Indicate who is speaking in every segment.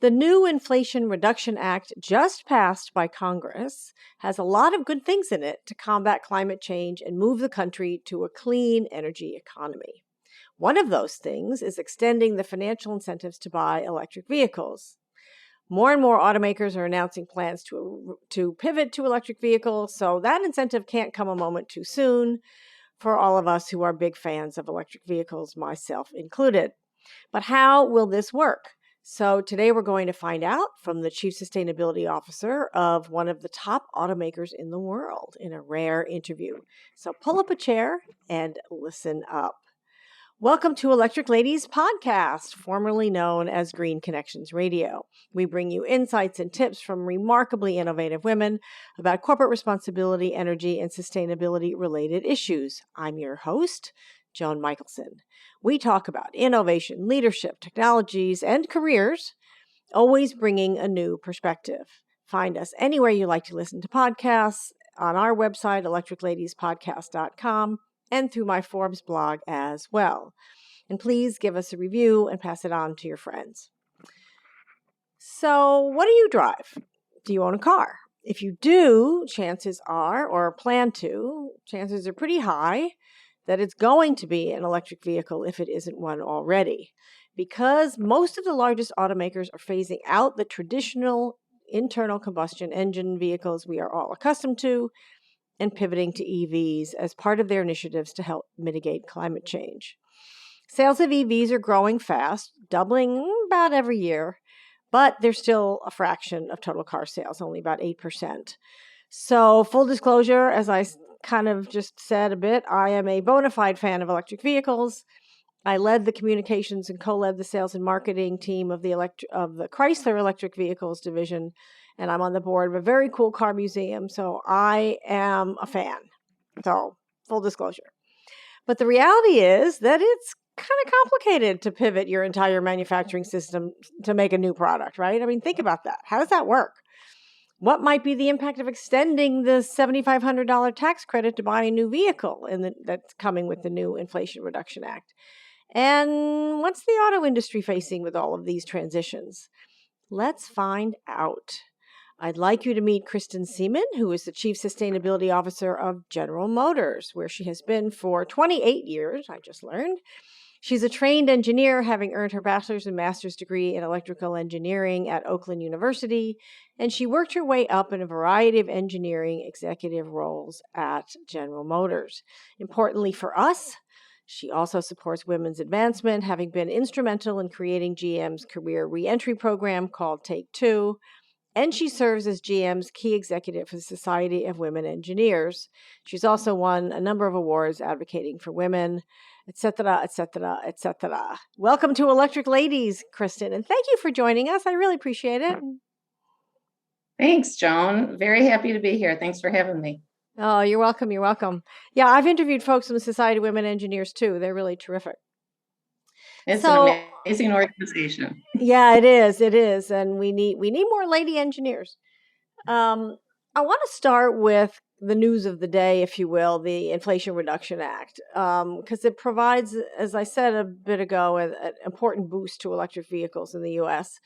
Speaker 1: The new Inflation Reduction Act, just passed by Congress, has a lot of good things in it to combat climate change and move the country to a clean energy economy. One of those things is extending the financial incentives to buy electric vehicles. More and more automakers are announcing plans to pivot to electric vehicles, so that incentive can't come a moment too soon for all of us who are big fans of electric vehicles, myself included. But how will this work? So today we're going to find out from the Chief Sustainability Officer of one of the top automakers in the world in a rare interview. So pull up a chair and listen up. Welcome to Electric Ladies Podcast, formerly known as Green Connections Radio. We bring you insights and tips from remarkably innovative women about corporate responsibility, energy, and sustainability-related issues. I'm your host, Joan Michelson. We talk about innovation, leadership, technologies, and careers, always bringing a new perspective. Find us anywhere you like to listen to podcasts, on our website, electricladiespodcast.com, and through my Forbes blog as well. And please give us a review and pass it on to your friends. So, what do you drive? Do you own a car? If you do, chances are, or plan to, chances are pretty high that it's going to be an electric vehicle if it isn't one already, because most of the largest automakers are phasing out the traditional internal combustion engine vehicles we are all accustomed to and pivoting to EVs as part of their initiatives to help mitigate climate change. Sales of EVs are growing fast, doubling about every year, but they're still a fraction of total car sales, only about 8%. So full disclosure, as I kind of just said a bit, I am a bona fide fan of electric vehicles. I led the communications and co-led the sales and marketing team of the Chrysler Electric Vehicles division, and I'm on the board of a very cool car museum, so I am a fan. So, full disclosure. But the reality is that it's kind of complicated to pivot your entire manufacturing system to make a new product, right? I mean, think about that. How does that work? What might be the impact of extending the $7,500 tax credit to buy a new vehicle that's coming with the new Inflation Reduction Act? And what's the auto industry facing with all of these transitions? Let's find out. I'd like you to meet Kristen Siemen, who is the Chief Sustainability Officer of General Motors, where she has been for 28 years, I just learned. She's a trained engineer, having earned her bachelor's and master's degree in electrical engineering at Oakland University, and she worked her way up in a variety of engineering executive roles at General Motors. Importantly for us, she also supports women's advancement, having been instrumental in creating GM's career reentry program called Take Two, and she serves as GM's key executive for the Society of Women Engineers. She's also won a number of awards advocating for women, etc., etc., etc. Welcome to Electric Ladies, Kristen, and thank you for joining us. I really appreciate it.
Speaker 2: Thanks, Joan. Very happy to be here. Thanks for having me.
Speaker 1: Oh, you're welcome. You're welcome. Yeah, I've interviewed folks from the Society of Women Engineers too. They're really terrific.
Speaker 2: It's an amazing organization.
Speaker 1: Yeah, it is. It is, and we need more lady engineers. I want to start with the news of the day, if you will, the Inflation Reduction Act, because it provides, as I said a bit ago, an important boost to electric vehicles in the U.S.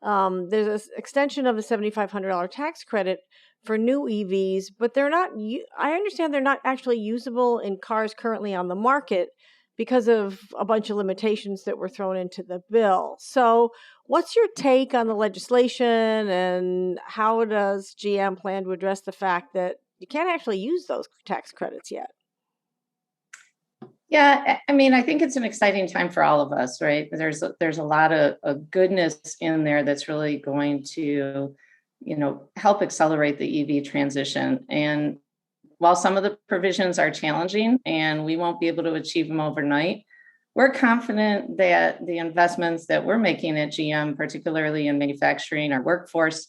Speaker 1: There's an extension of the $7,500 tax credit for new EVs, but they're not. I understand they're not actually usable in cars currently on the market because of a bunch of limitations that were thrown into the bill. So, what's your take on the legislation, and how does GM plan to address the fact that you can't actually use those tax credits yet?
Speaker 2: Yeah, I mean, I think it's an exciting time for all of us, right? There's a lot of goodness in there that's really going to, help accelerate the EV transition. And while some of the provisions are challenging and we won't be able to achieve them overnight, we're confident that the investments that we're making at GM, particularly in manufacturing, our workforce,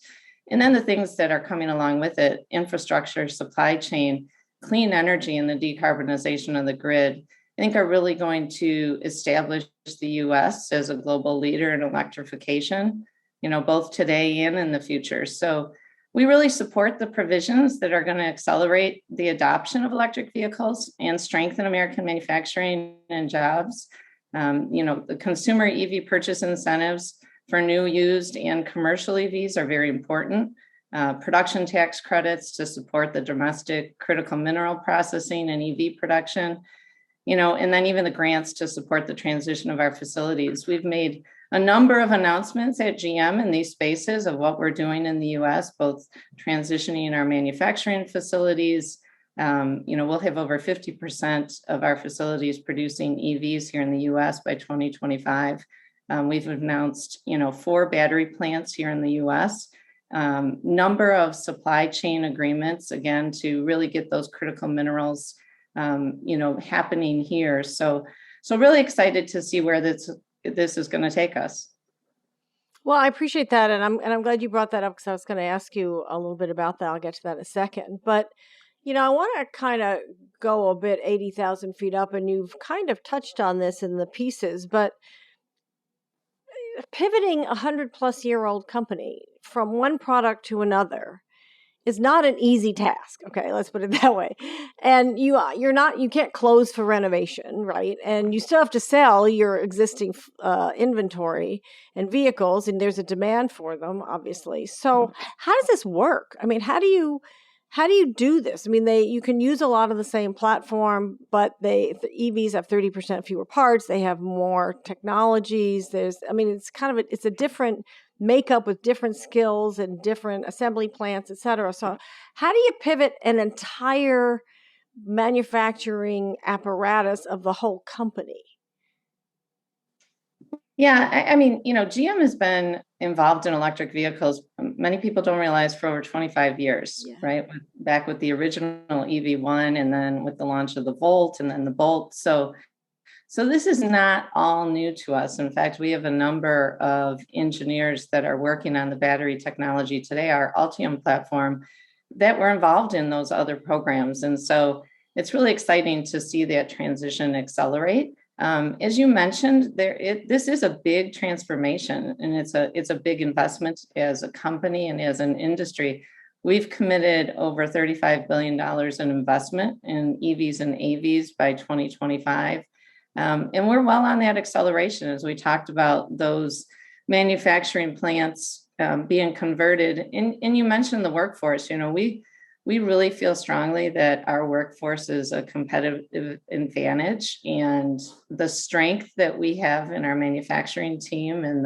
Speaker 2: and then the things that are coming along with it, infrastructure, supply chain, clean energy, and the decarbonization of the grid, I think are really going to establish the U.S. as a global leader in electrification, both today and in the future. So we really support the provisions that are going to accelerate the adoption of electric vehicles and strengthen American manufacturing and jobs. The consumer EV purchase incentives for new, used, and commercial EVs are very important. Production tax credits to support the domestic critical mineral processing and EV production, and then even the grants to support the transition of our facilities. We've made a number of announcements at GM in these spaces of what we're doing in the US, both transitioning our manufacturing facilities. We'll have over 50% of our facilities producing EVs here in the US by 2025. We've announced, 4 battery plants here in the US, number of supply chain agreements, again, to really get those critical minerals, happening here. So really excited to see where this is going to take us.
Speaker 1: Well, I appreciate that, and I'm glad you brought that up because I was going to ask you a little bit about that. I'll get to that in a second, but I want to kind of go a bit 80,000 feet up, and you've kind of touched on this in the pieces, but pivoting a 100-plus-year-old company from one product to another is not an easy task. Okay, let's put it that way. And you can't close for renovation, right? And you still have to sell your existing inventory and vehicles, and there's a demand for them, obviously. So how does this work? I mean, how do you do this? I mean, you can use a lot of the same platform, but the EVs have 30% fewer parts. They have more technologies. It's a different makeup with different skills and different assembly plants, et cetera. So how do you pivot an entire manufacturing apparatus of the whole company?
Speaker 2: Yeah, GM has been involved in electric vehicles. Many people don't realize for over 25 years, right? Back with the original EV1 and then with the launch of the Volt and then the Bolt. So this is not all new to us. In fact, we have a number of engineers that are working on the battery technology today, our Ultium platform, that were involved in those other programs. And so it's really exciting to see that transition accelerate. As you mentioned, this is a big transformation, and it's a big investment as a company and as an industry. We've committed over $35 billion in investment in EVs and AVs by 2025. And we're well on that acceleration, as we talked about those manufacturing plants being converted. And you mentioned the workforce. We really feel strongly that our workforce is a competitive advantage, and the strength that we have in our manufacturing team and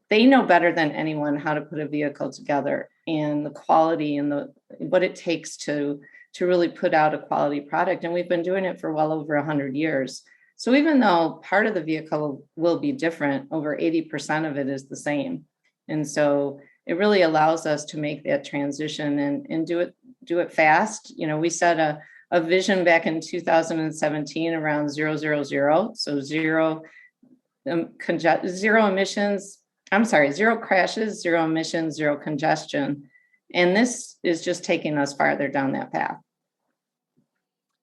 Speaker 2: they know better than anyone how to put a vehicle together and the quality and what it takes to really put out a quality product. And we've been doing it for well over 100 years. So even though part of the vehicle will be different, over 80% of it is the same. And so it really allows us to make that transition and do it fast. We set a vision back in 2017 around 000, so zero emissions. I'm sorry, zero crashes, zero emissions, zero congestion. And this is just taking us farther down that path.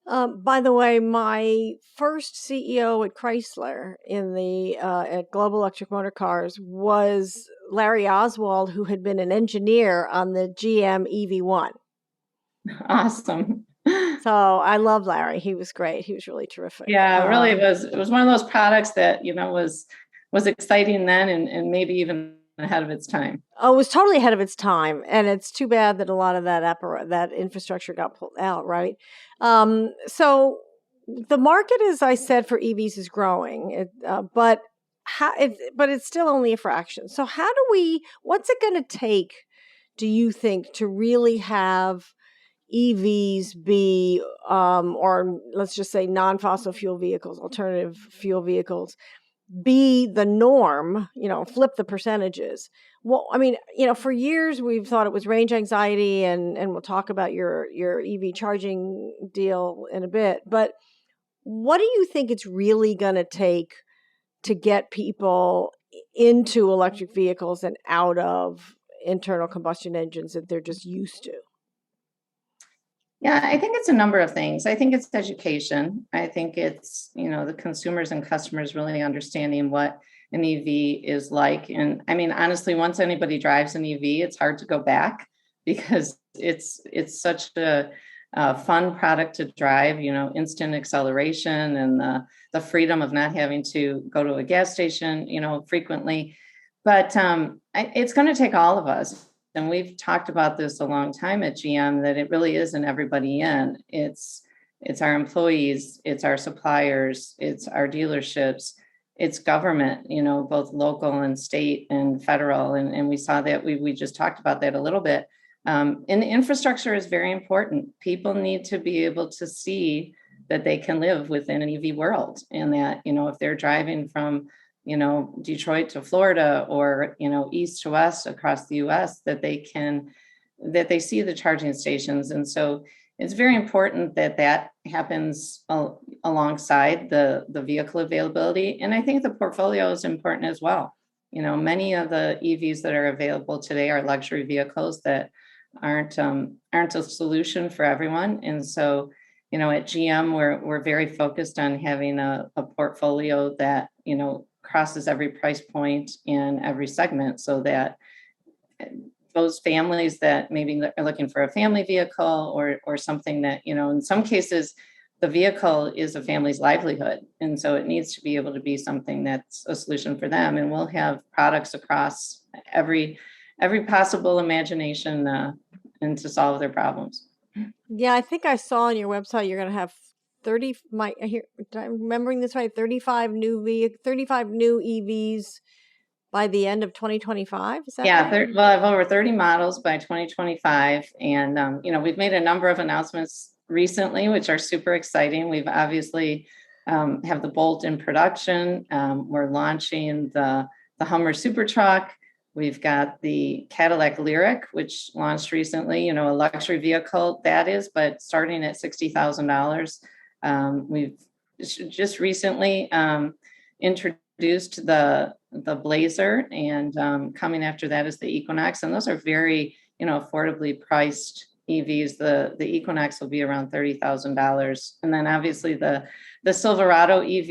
Speaker 1: By the way, my first CEO at Chrysler at Global Electric Motor Cars was Larry Oswald, who had been an engineer on the GM EV1.
Speaker 2: Awesome.
Speaker 1: So I love Larry. He was great. He was really terrific.
Speaker 2: Yeah, it really was. It was one of those products that, was exciting then and maybe even ahead of its time.
Speaker 1: Oh, it was totally ahead of its time. And it's too bad that a lot of that infrastructure got pulled out, right? So the market, as I said, for EVs is growing, but it's still only a fraction. So what's it going to take, do you think, to really have EVs be, or let's just say non-fossil fuel vehicles, alternative fuel vehicles, be the norm, flip the percentages? Well, for years we've thought it was range anxiety, and we'll talk about your EV charging deal in a bit, but what do you think it's really going to take to get people into electric vehicles and out of internal combustion engines that they're just used to?
Speaker 2: Yeah, I think it's a number of things. I think it's education. I think it's, the consumers and customers really understanding what an EV is like. And honestly, once anybody drives an EV, it's hard to go back because it's such a fun product to drive, instant acceleration and the freedom of not having to go to a gas station, frequently. But it's going to take all of us. And we've talked about this a long time at GM, that it really is an everybody in. It's our employees, it's our suppliers, it's our dealerships, it's government, both local and state and federal. And we saw that, we just talked about that a little bit. And the infrastructure is very important. People need to be able to see that they can live within an EV world, and that, if they're driving from, Detroit to Florida, or, east to west across the US, that they see the charging stations. And so it's very important that happens alongside the vehicle availability. And I think the portfolio is important as well. Many of the EVs that are available today are luxury vehicles that aren't a solution for everyone. And so, at GM, we're very focused on having a portfolio that, crosses every price point in every segment, so that those families that maybe are looking for a family vehicle, or something that, in some cases, the vehicle is a family's livelihood. And so it needs to be able to be something that's a solution for them. And we'll have products across every possible imagination, and to solve their problems.
Speaker 1: Yeah, I think I saw on your website you're going to have 30. I'm remembering this right? 35 new EVs by the end of 2025. Is that
Speaker 2: Yeah,
Speaker 1: right?
Speaker 2: well, I have over 30 models by 2025, and we've made a number of announcements recently, which are super exciting. We've obviously have the Bolt in production. We're launching the Hummer Super Truck. We've got the Cadillac Lyriq, which launched recently, a luxury vehicle that is, but starting at $60,000. We've just recently introduced the Blazer, and coming after that is the Equinox. And those are very, affordably priced EVs. The Equinox will be around $30,000. And then obviously the Silverado EV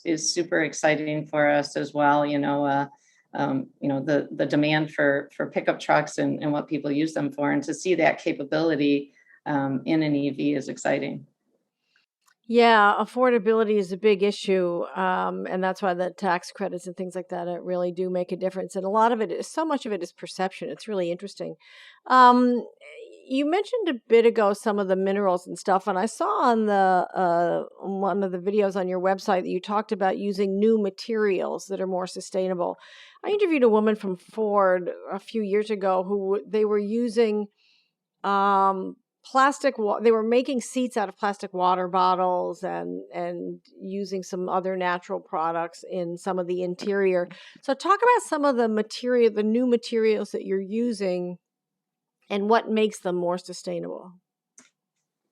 Speaker 2: is super exciting for us as well. The demand for pickup trucks and what people use them for, and to see that capability in an EV is exciting.
Speaker 1: Yeah, affordability is a big issue, and that's why the tax credits and things like that really do make a difference. And a lot of it is, so much of it is perception. It's really interesting. Um, you mentioned a bit ago some of the minerals and stuff, and I saw on the one of the videos on your website that you talked about using new materials that are more sustainable. I interviewed a woman from Ford a few years ago who they were using um they were making seats out of plastic water bottles, and using some other natural products in some of the interior. So talk about some of the new materials that you're using, and what makes them more sustainable.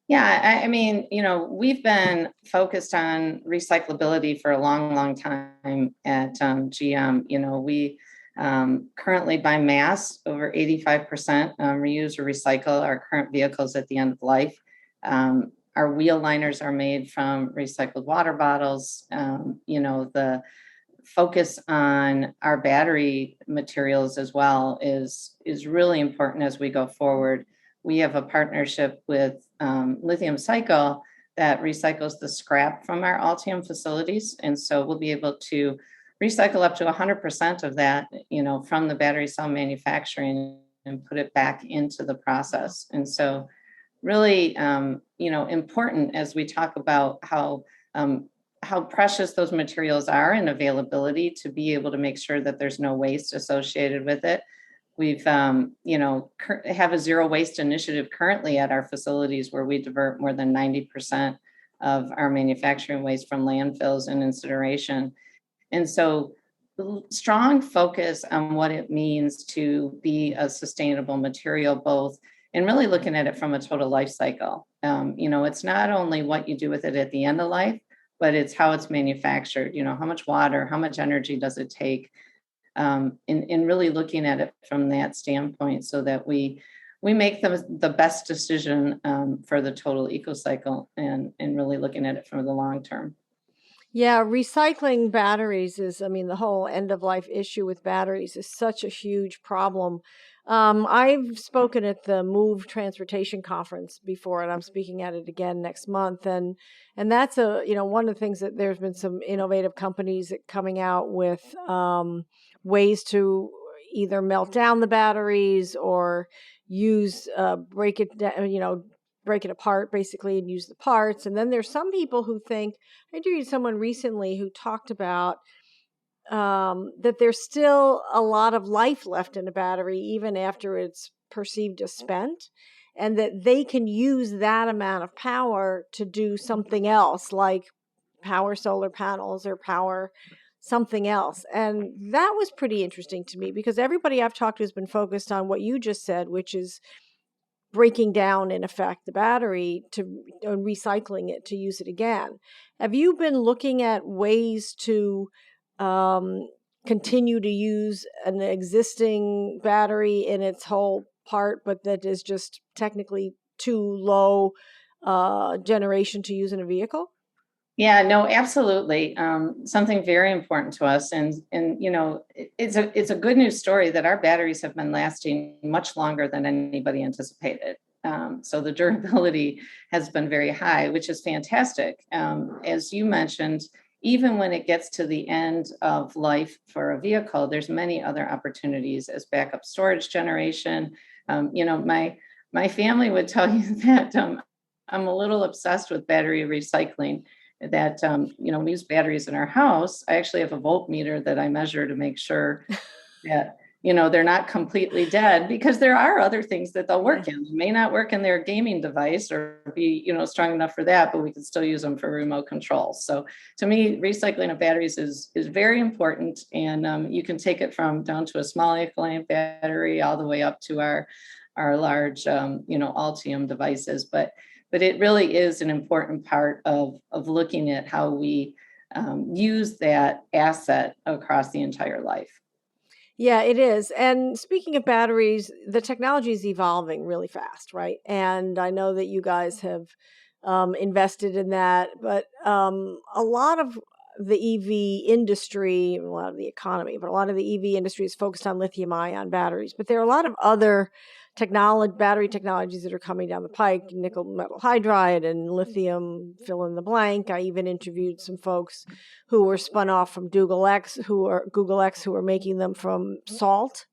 Speaker 2: Yeah, I mean, we've been focused on recyclability for a long, long time at GM. We currently, by mass, over 85% reuse or recycle our current vehicles at the end of life. Our wheel liners are made from recycled water bottles. The focus on our battery materials as well is really important as we go forward. We have a partnership with Lithium Cycle that recycles the scrap from our Altium facilities. And so we'll be able to recycle up to 100% of that, from the battery cell manufacturing, and put it back into the process. And so really, important as we talk about how precious those materials are, and availability, to be able to make sure that there's no waste associated with it. We've, have a zero waste initiative currently at our facilities, where we divert more than 90% of our manufacturing waste from landfills and incineration. And so strong focus on what it means to be a sustainable material, both, and really looking at it from a total life cycle. It's not only what you do with it at the end of life, but it's how it's manufactured. How much water, how much energy does it take? In really looking at it from that standpoint, so that we make the best decision for the total eco cycle, and really looking at it from the long term.
Speaker 1: Yeah, recycling batteries is, I mean, the whole end of life issue with batteries is such a huge problem. I've spoken at the Move Transportation Conference before, and I'm speaking at it again next month. And that's one of the things that there's been some innovative companies that coming out with ways to either melt down the batteries or use break it down, break it apart basically and use the parts. And then there's some people who think I interviewed someone recently who talked about that there's still a lot of life left in a battery, even after it's perceived as spent, and that they can use that amount of power to do something else, like power solar panels or power something else. And that was pretty interesting to me because everybody I've talked to has been focused on what you just said, which is breaking down in effect the battery to and recycling it to use it again. Have you been looking at ways to um, continue to use an existing battery in its whole part, but that is just technically too low generation to use in a vehicle?
Speaker 2: Yeah, no, absolutely. Something very important to us, and it's a good news story that our batteries have been lasting much longer than anybody anticipated. So the durability has been very high, which is fantastic. As you mentioned, even when it gets to the end of life for a vehicle, there's many other opportunities as backup storage generation. My family would tell you that I'm a little obsessed with battery recycling that we use batteries in our house. I actually have a voltmeter that I measure to make sure that they're not completely dead, because there are other things that they'll
Speaker 1: Yeah.
Speaker 2: work in. They may not work in their gaming device or be strong enough for that, but we can still use them for remote control. So to me, recycling of batteries is very important, and you can take it from down to a small alkaline battery all the way up to our large Altium devices. But it really is an important part of looking at how we use that asset across the entire life.
Speaker 1: Yeah, it is. And speaking of batteries, the technology is evolving really fast, right? And I know that you guys have invested in that, but a lot of the EV industry, a lot of the economy, but a lot of the EV industry is focused on lithium ion batteries. But there are a lot of other battery technologies that are coming down the pike, nickel metal hydride and lithium fill in the blank. I even interviewed some folks who were spun off from Google X, who are making them from salt,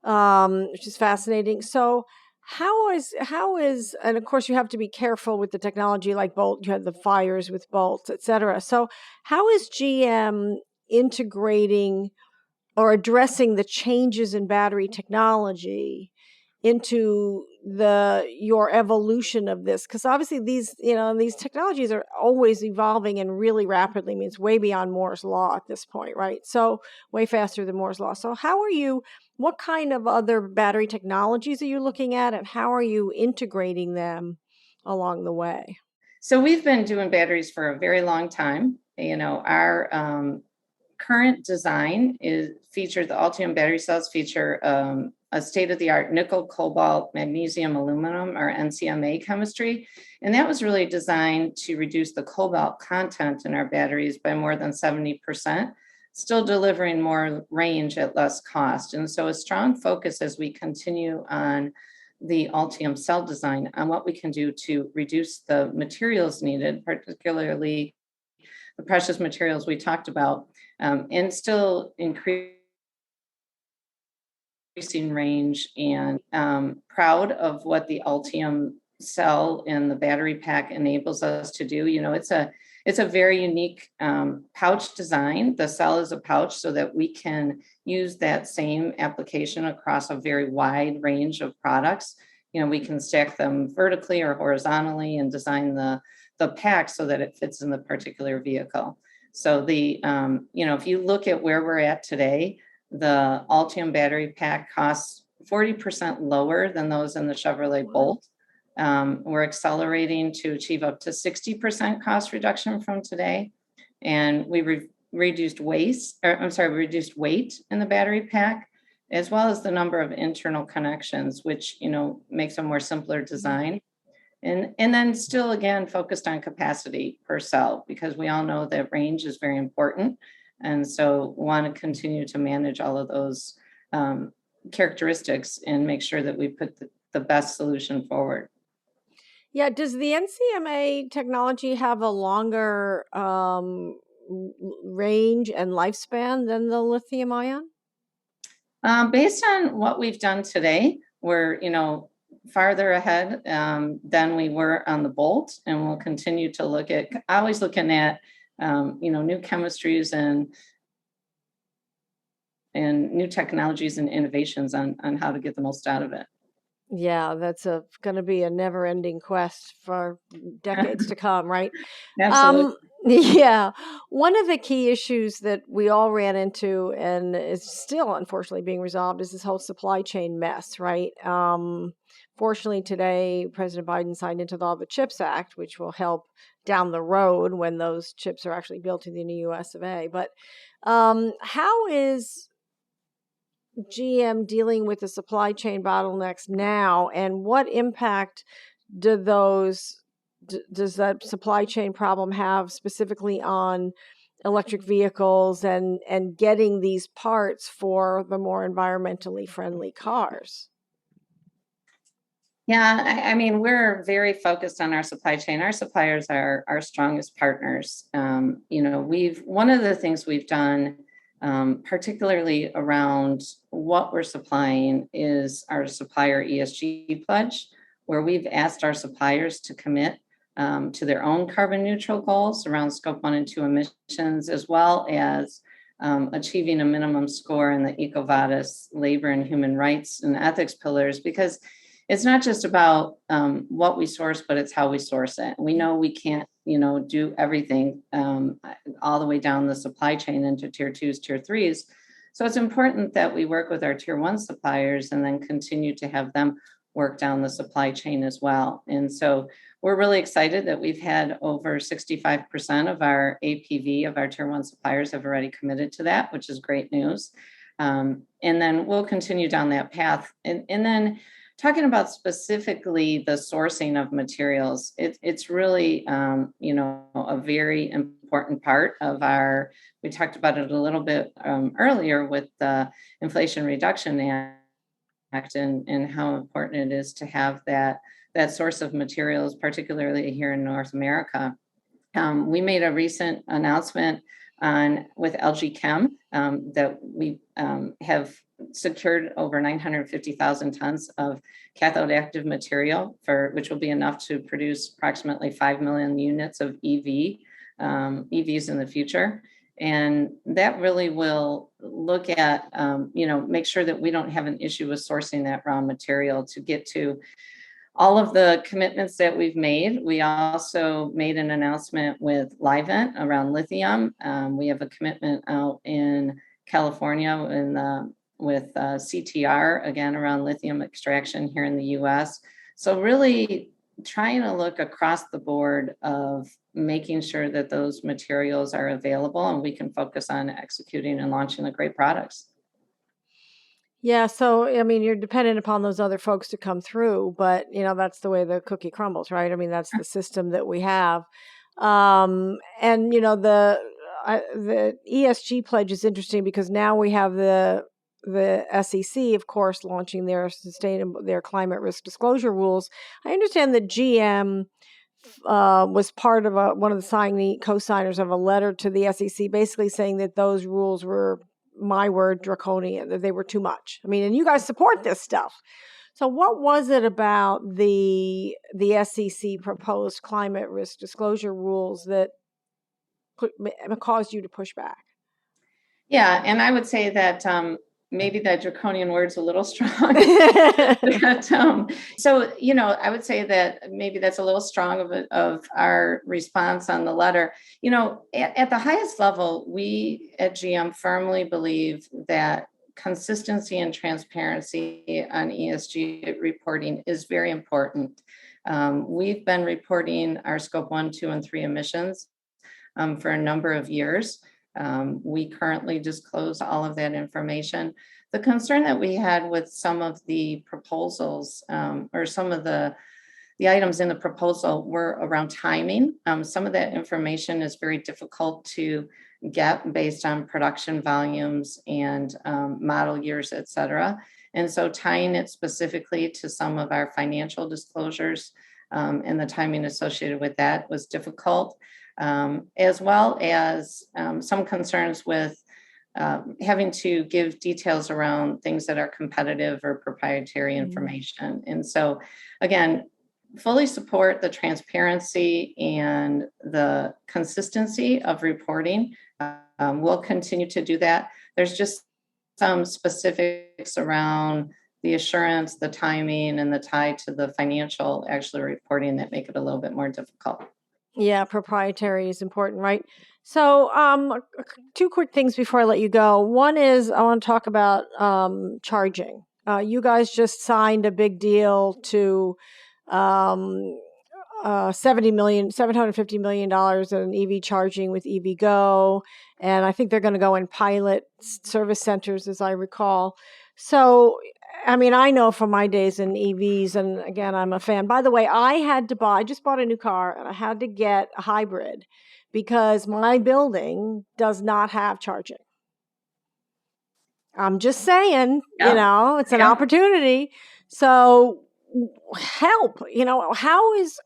Speaker 1: which is fascinating. So how is and of course you have to be careful with the technology like Bolt. You have the fires with Bolt, etc. So how is GM integrating or addressing the changes in battery technology into your evolution of this? Because obviously these technologies are always evolving and really rapidly. I mean, it's way beyond Moore's law at this point, right? So way faster than Moore's law. So what kind of other battery technologies are you looking at, and how are you integrating them along the way?
Speaker 2: So we've been doing batteries for a very long time. Our current design the Altium battery cells feature a state-of-the-art nickel, cobalt, magnesium, aluminum, or NCMA chemistry. And that was really designed to reduce the cobalt content in our batteries by more than 70%, still delivering more range at less cost. And so a strong focus as we continue on the Altium cell design on what we can do to reduce the materials needed, particularly the precious materials we talked about, and still increasing range. And proud of what the Altium cell and the battery pack enables us to do. It's a very unique pouch design. The cell is a pouch so that we can use that same application across a very wide range of products. We can stack them vertically or horizontally and design the pack so that it fits in the particular vehicle. So if you look at where we're at today, the Altium battery pack costs 40% lower than those in the Chevrolet Bolt. We're accelerating to achieve up to 60% cost reduction from today. And we reduced weight in the battery pack, as well as the number of internal connections, which, makes a more simpler design. And then still, again, focused on capacity per cell, because we all know that range is very important. And so want to continue to manage all of those characteristics and make sure that we put the best solution forward.
Speaker 1: Yeah, does the NCMA technology have a longer range and lifespan than the lithium ion?
Speaker 2: Based on what we've done today, we're, farther ahead than we were on the Bolt, and we'll continue to look at, always looking at, new chemistries and new technologies and innovations on how to get the most out of it.
Speaker 1: Yeah, that's going to be a never-ending quest for decades to come, right?
Speaker 2: Absolutely.
Speaker 1: Yeah, one of the key issues that we all ran into and is still unfortunately being resolved is this whole supply chain mess, right? Fortunately, today President Biden signed into law the CHIPS Act, which will help down the road when those chips are actually built in the US of A. But how is GM dealing with the supply chain bottlenecks now, and what impact do does that supply chain problem have specifically on electric vehicles and getting these parts for the more environmentally friendly cars?
Speaker 2: Yeah, I mean, we're very focused on our supply chain. Our suppliers are our strongest partners. One of the things we've done, particularly around what we're supplying, is our supplier ESG pledge, where we've asked our suppliers to commit to their own carbon neutral goals around scope 1 and 2 emissions, as well as achieving a minimum score in the EcoVadis labor and human rights and ethics pillars, because it's not just about what we source, but it's how we source it. We know we can't, do everything all the way down the supply chain into tier 2s, tier 3s. So it's important that we work with our tier 1 suppliers and then continue to have them work down the supply chain as well. And so we're really excited that we've had over 65% of our APV of our tier 1 suppliers have already committed to that, which is great news. And then we'll continue down that path. And then talking about specifically the sourcing of materials, it's really, a very important part of we talked about it a little bit earlier with the Inflation Reduction Act and how important it is to have that source of materials, particularly here in North America. We made a recent announcement with LG Chem that we have secured over 950,000 tons of cathode active material, which will be enough to produce approximately 5 million units of EVs in the future. And that really will look at, make sure that we don't have an issue with sourcing that raw material to get to all of the commitments that we've made. We also made an announcement with Livent around lithium. We have a commitment out in California with CTR, again, around lithium extraction here in the US. So really trying to look across the board of making sure that those materials are available and we can focus on executing and launching the great products.
Speaker 1: Yeah, so I mean, you're dependent upon those other folks to come through, but that's the way the cookie crumbles, right? I mean, that's the system that we have. And the ESG pledge is interesting because now we have the SEC, of course, launching their climate risk disclosure rules. I understand that GM was part of one of the co-signers of a letter to the SEC, basically saying that those rules were, my word, draconian, that they were too much. I mean, and you guys support this stuff. So what was it about the SEC proposed climate risk disclosure rules that caused you to push back?
Speaker 2: Yeah, and I would say that maybe that draconian word's a little strong. But, I would say that maybe that's a little strong of our response on the letter. At the highest level, we at GM firmly believe that consistency and transparency on ESG reporting is very important. We've been reporting our scope 1, 2, and 3 emissions for a number of years. We currently disclose all of that information. The concern that we had with some of the proposals or some of the the items in the proposal were around timing. Some of that information is very difficult to get based on production volumes and model years, et cetera. And so tying it specifically to some of our financial disclosures and the timing associated with that was difficult, as well as some concerns with having to give details around things that are competitive or proprietary information. And so, again, fully support the transparency and the consistency of reporting. We'll continue to do that. There's just some specifics around the assurance, the timing, and the tie to the financial actually reporting that make it a little bit more difficult.
Speaker 1: Yeah, proprietary is important, right? So, two quick things before I let you go. One is I want to talk about charging. You guys just signed a big deal to um, $750 million in EV charging with EVgo. And I think they're going to go in pilot service centers, as I recall. So, I mean, I know from my days in EVs, and again, I'm a fan. By the way, I just bought a new car and I had to get a hybrid because my building does not have charging. I'm just saying,
Speaker 2: Yeah.
Speaker 1: it's an
Speaker 2: Yeah.
Speaker 1: opportunity. So help, how is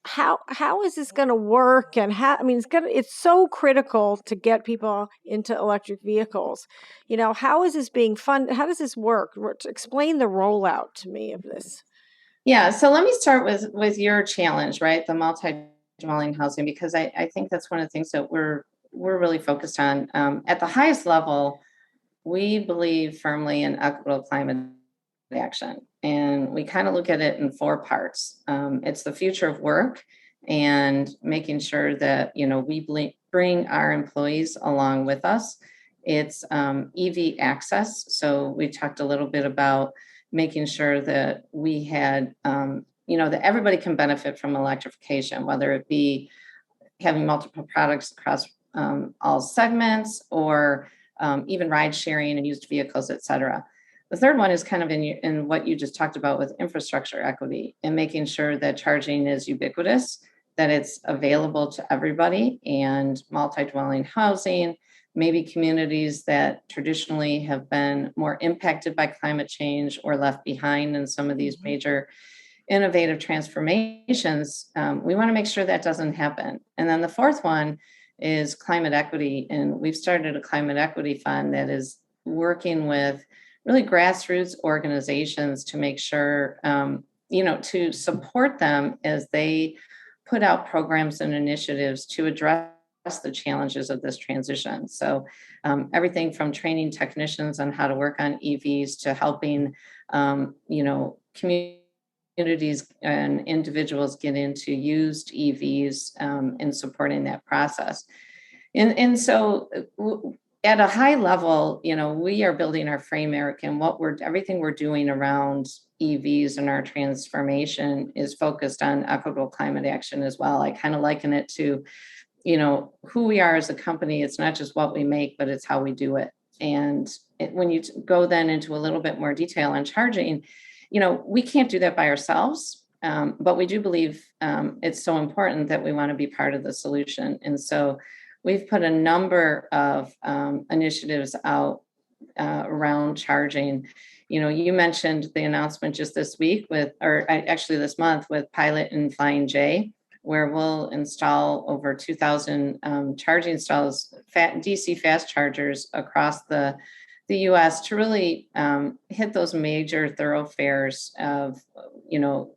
Speaker 1: this going to work? And it's so critical to get people into electric vehicles. How is this being funded? How does this work? Explain the rollout to me of this.
Speaker 2: Yeah, so let me start with your challenge, right? The multi-dwelling housing, because I think that's one of the things that we're really focused on. At the highest level, we believe firmly in equitable climate action, and we kind of look at it in four parts. It's the future of work and making sure that we bring our employees along with us. It's EV access. So we talked a little bit about making sure that we had, that everybody can benefit from electrification, whether it be having multiple products across all segments or even ride sharing and used vehicles, et cetera. The third one is kind of in what you just talked about with infrastructure equity and making sure that charging is ubiquitous, that it's available to everybody, and multi-dwelling housing, maybe communities that traditionally have been more impacted by climate change or left behind in some of these major innovative transformations. We want to make sure that doesn't happen. And then the fourth one is climate equity. And we've started a climate equity fund that is working with really grassroots organizations to make sure, to support them as they put out programs and initiatives to address the challenges of this transition. So everything from training technicians on how to work on EVs to helping, communities and individuals get into used EVs and supporting that process. And so at a high level, we are building our framework, and everything we're doing around EVs and our transformation is focused on equitable climate action as well. I kind of liken it to, who we are as a company. It's not just what we make, but it's how we do it. And when you go then into a little bit more detail on charging, we can't do that by ourselves, but we do believe it's so important that we want to be part of the solution. And so we've put a number of initiatives out around charging. You mentioned the announcement just this week this month with Pilot and Flying J, where we'll install over 2,000 charging stalls, DC fast chargers across the U.S. to really hit those major thoroughfares of,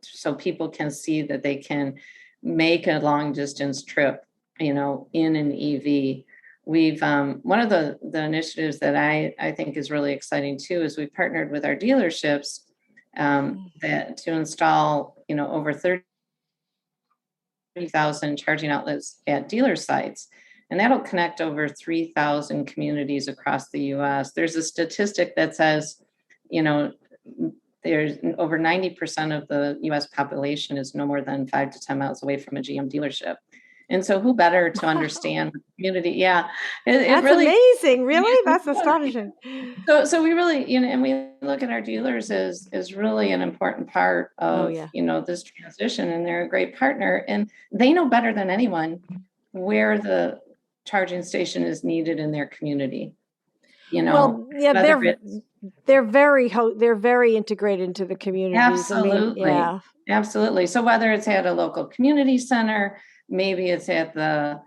Speaker 2: so people can see that they can make a long distance trip, in an EV. We've one of the initiatives that I think is really exciting too is we've partnered with our dealerships that to install over 30,000 charging outlets at dealer sites, and that'll connect over 3,000 communities across the U.S. There's a statistic that says, there's over 90% of the U.S. population is no more than 5 to 10 miles away from a GM dealership. And so who better to understand the community? Yeah, it
Speaker 1: That's
Speaker 2: really,
Speaker 1: amazing. Really? That's astonishing.
Speaker 2: so we really, and we look at our dealers as really an important part
Speaker 1: Oh,
Speaker 2: of,
Speaker 1: yeah.
Speaker 2: this transition, and they're a great partner, and they know better than anyone where the charging station is needed in their community,
Speaker 1: Well, yeah,
Speaker 2: whether it's
Speaker 1: they're very integrated into the communities. I mean,
Speaker 2: absolutely,
Speaker 1: yeah.
Speaker 2: absolutely. So whether it's at a local community center, maybe it's at the,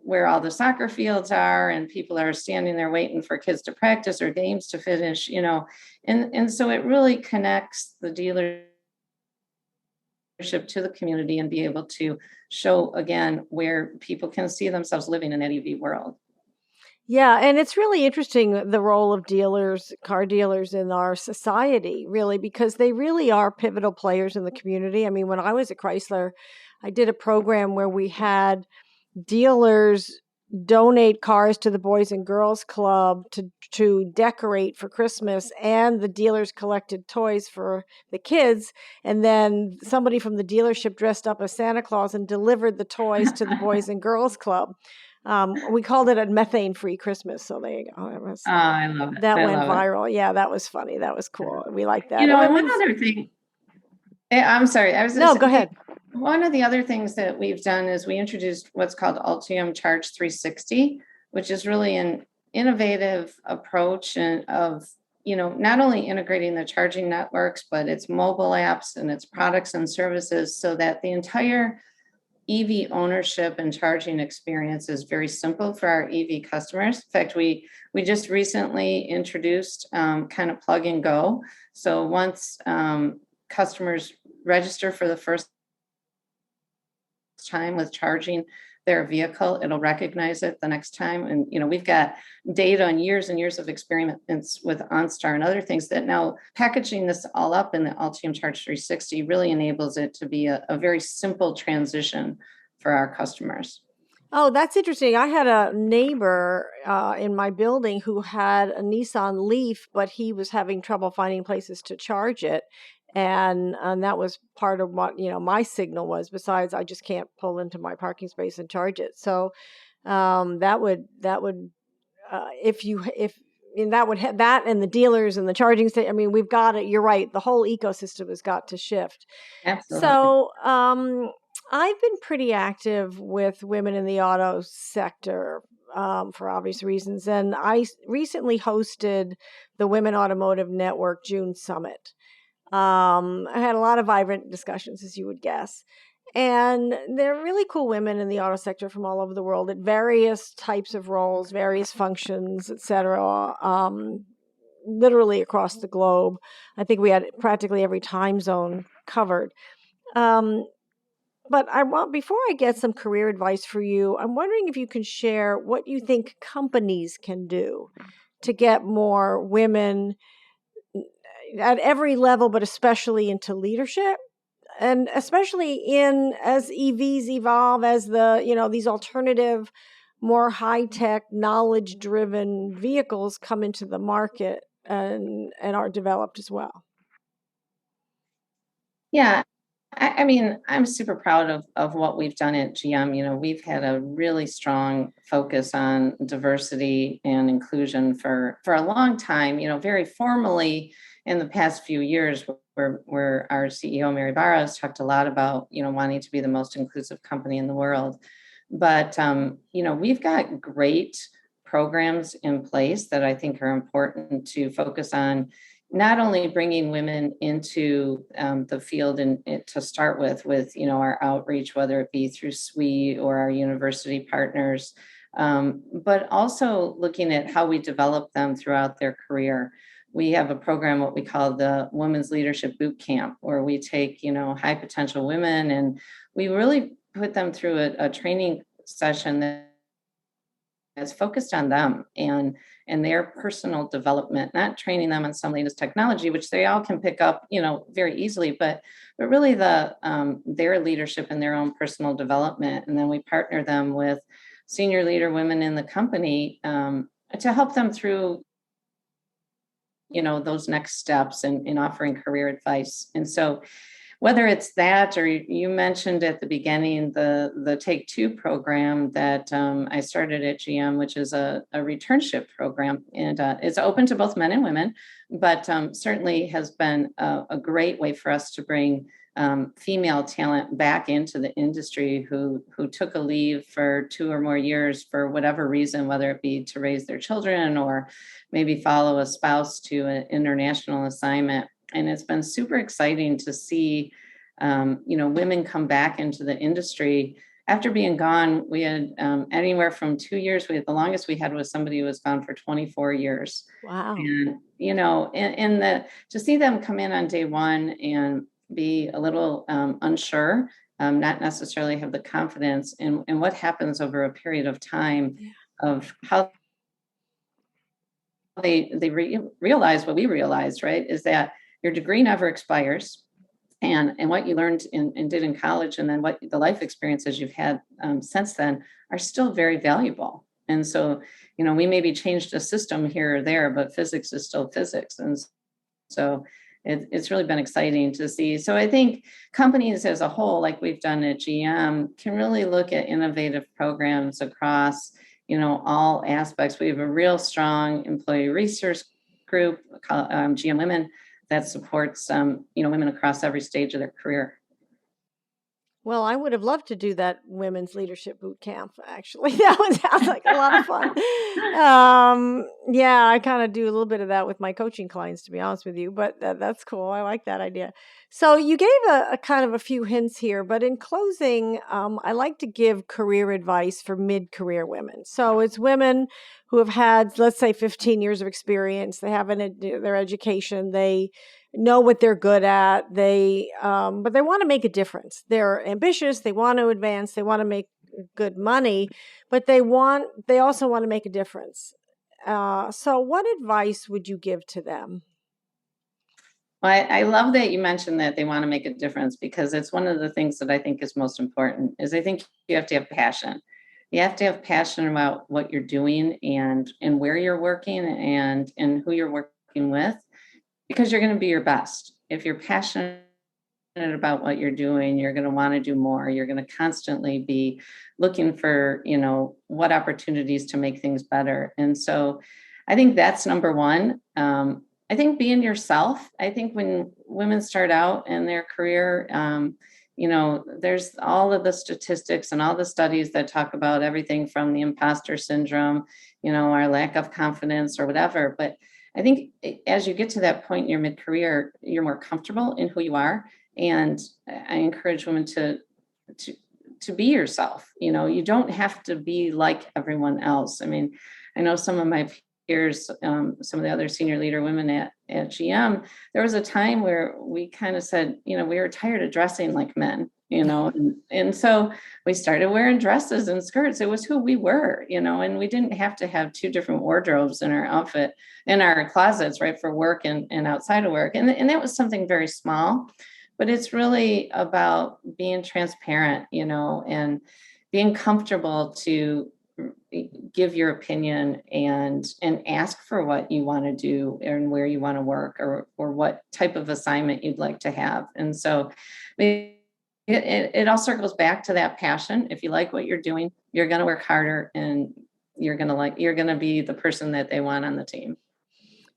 Speaker 2: where all the soccer fields are and people are standing there waiting for kids to practice or games to finish, and so it really connects the dealership to the community and be able to show again where people can see themselves living in that EV world.
Speaker 1: Yeah, and it's really interesting the role of dealers, car dealers in our society, really, because they really are pivotal players in the community. I mean, when I was at Chrysler, I did a program where we had dealers donate cars to the Boys and Girls Club to decorate for Christmas, and the dealers collected toys for the kids, and then somebody from the dealership dressed up as Santa Claus and delivered the toys to the Boys and Girls Club. We called it a methane-free Christmas. So there you go.
Speaker 2: Oh, I love it.
Speaker 1: That
Speaker 2: I
Speaker 1: went
Speaker 2: love it.
Speaker 1: viral. Yeah, that was funny. That was cool. We like that. I
Speaker 2: And one
Speaker 1: mean,
Speaker 2: other thing, I'm sorry, I was
Speaker 1: no,
Speaker 2: just,
Speaker 1: go ahead.
Speaker 2: one of the other things that we've done is we introduced what's called Ultium Charge 360, which is really an innovative approach and of, not only integrating the charging networks, but its mobile apps and its products and services so that the entire EV ownership and charging experience is very simple for our EV customers. In fact, we just recently introduced kind of plug and go. So once customers register for the first time with charging their vehicle, it'll recognize it the next time. And, we've got data on years and years of experiments with OnStar and other things that now packaging this all up in the Ultium Charge 360 really enables it to be a very simple transition for our customers.
Speaker 1: Oh, that's interesting. I had a neighbor in my building who had a Nissan Leaf, but he was having trouble finding places to charge it. And that was part of what, my signal was. Besides, I just can't pull into my parking space and charge it. So that would if you if and that would that and the dealers and the charging station. I mean, we've got it. You're right. The whole ecosystem has got to shift.
Speaker 2: Absolutely.
Speaker 1: So, I've been pretty active with women in the auto sector for obvious reasons. And recently hosted the Women Automotive Network June Summit. I had a lot of vibrant discussions, as you would guess. And they're really cool women in the auto sector from all over the world at various types of roles, various functions, etc. Literally across the globe. I think we had practically every time zone covered. Um, but I want before I get some career advice for you, I'm wondering if you can share what you think companies can do to get more women at every level, but especially into leadership, and especially in as EVs evolve, as these alternative, more high tech, knowledge driven vehicles come into the market and are developed as well.
Speaker 2: Yeah. I mean, I'm super proud of what we've done at GM. We've had a really strong focus on diversity and inclusion for a long time, very formally in the past few years, where our CEO, Mary Barra, has talked a lot about, wanting to be the most inclusive company in the world. But, we've got great programs in place that I think are important to focus on not only bringing women into the field and to start with our outreach, whether it be through SWE or our university partners, but also looking at how we develop them throughout their career. We have a program, what we call the Women's Leadership Boot Camp, where we take high potential women and we really put them through a training session that's focused on them and their personal development, not training them on some latest technology, which they all can pick up, very easily, but really their leadership and their own personal development. And then we partner them with senior leader women in the company to help them through, those next steps in offering career advice. And so whether it's that, or you mentioned at the beginning the Take Two program that I started at GM, which is a returnship program, and it's open to both men and women, but certainly has been a great way for us to bring female talent back into the industry who took a leave for 2 or more years for whatever reason, whether it be to raise their children or maybe follow a spouse to an international assignment. And it's been super exciting to see, women come back into the industry after being gone. We had anywhere from 2 years. The longest we had was somebody who was gone for 24 years.
Speaker 1: Wow.
Speaker 2: And, to see them come in on day one and be a little unsure, not necessarily have the confidence in what happens over a period of time of how they realize what we realized, right, is that your degree never expires. And what you learned and did in college, and then what the life experiences you've had since then are still very valuable. And so, we maybe changed a system here or there, but physics is still physics. And so it's really been exciting to see. So I think companies as a whole, like we've done at GM, can really look at innovative programs across, all aspects. We have a real strong employee resource group, GM Women, that supports, women across every stage of their career.
Speaker 1: Well, I would have loved to do that women's leadership boot camp. Actually, that sounds like a lot of fun. Yeah, I kind of do a little bit of that with my coaching clients, to be honest with you. But that's cool. I like that idea. So you gave a kind of a few hints here, but in closing, I like to give career advice for mid-career women. So it's women who have had, let's say, 15 years of experience. They have their education. They know what they're good at. But they want to make a difference. They're ambitious. They want to advance. They want to make good money, but they also want to make a difference. So what advice would you give to them?
Speaker 2: Well, I love that you mentioned that they want to make a difference, because it's one of the things that I think is most important. Is I think you have to have passion. You have to have passion about what you're doing and where you're working and who you're working with, because you're going to be your best. If you're passionate about what you're doing, you're going to want to do more. You're going to constantly be looking for, what opportunities to make things better. And so I think that's number one. I think being yourself. I think when women start out in their career, there's all of the statistics and all the studies that talk about everything from the imposter syndrome, our lack of confidence or whatever. But I think as you get to that point in your mid-career, you're more comfortable in who you are. And I encourage women to be yourself. You don't have to be like everyone else. I mean, I know some of my peers, some of the other senior leader women at GM, there was a time where we kind of said, we were tired of dressing like men, and so we started wearing dresses and skirts. It was who we were, and we didn't have to have two different wardrobes in our outfit, in our closets, right, for work and outside of work. And that was something very small, but it's really about being transparent, and being comfortable to give your opinion and ask for what you want to do and where you want to work, or what type of assignment you'd like to have. And so it all circles back to that passion. If you like what you're doing, you're going to work harder, and you're going to be the person that they want on the team.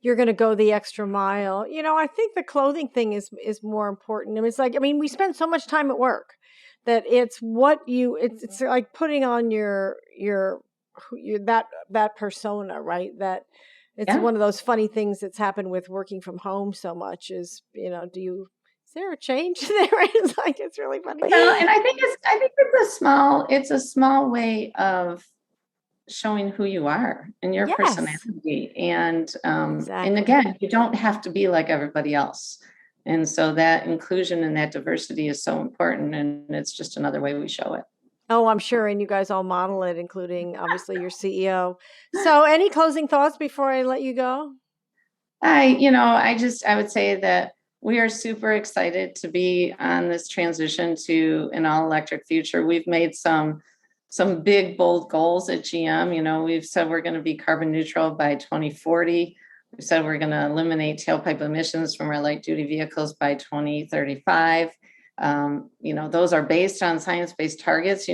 Speaker 1: You're going to go the extra mile. I think the clothing thing is more important. It's like, we spend so much time at work that it's like putting on your that persona, right? That it's one of those funny things that's happened with working from home so much is, is there a change there? It's like, it's really funny.
Speaker 2: Well, and I think it's a small way of showing who you are and your personality. And
Speaker 1: exactly.
Speaker 2: And again, you don't have to be like everybody else. And so that inclusion and that diversity is so important. And it's just another way we show it.
Speaker 1: Oh, I'm sure. And you guys all model it, including obviously your CEO. So any closing thoughts before I let you go?
Speaker 2: I would say that we are super excited to be on this transition to an all electric future. We've made some big, bold goals at GM. We've said we're going to be carbon neutral by 2040. We said we're going to eliminate tailpipe emissions from our light duty vehicles by 2035. Those are based on science-based targets.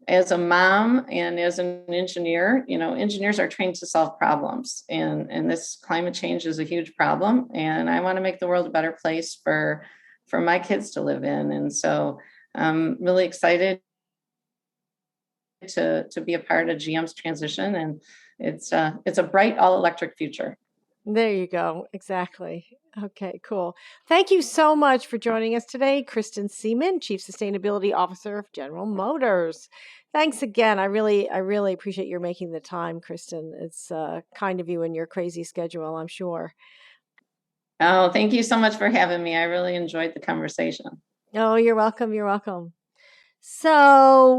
Speaker 2: As a mom and as an engineer, engineers are trained to solve problems, and this climate change is a huge problem. And I want to make the world a better place for my kids to live in. And so I'm really excited to be a part of GM's transition, and it's a bright all electric future.
Speaker 1: There you go. Exactly. Okay, cool. Thank you so much for joining us today, Kristen Siemen, Chief Sustainability Officer of General Motors. Thanks again. I really appreciate your making the time, Kristen. It's kind of you and your crazy schedule, I'm sure.
Speaker 2: Oh, thank you so much for having me. I really enjoyed the conversation.
Speaker 1: Oh, you're welcome. You're welcome. So,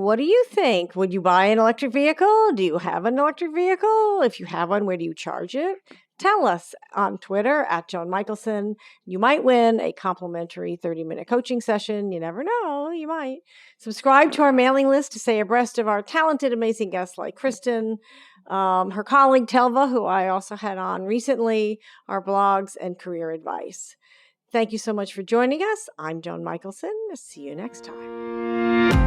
Speaker 1: what do you think? Would you buy an electric vehicle? Do you have an electric vehicle? If you have one, where do you charge it? Tell us on Twitter at Joan Michelson. You might win a complimentary 30-minute coaching session. You never know, you might. Subscribe to our mailing list to stay abreast of our talented, amazing guests like Kristen, her colleague Telva, who I also had on recently, our blogs, and career advice. Thank you so much for joining us. I'm Joan Michelson. See you next time.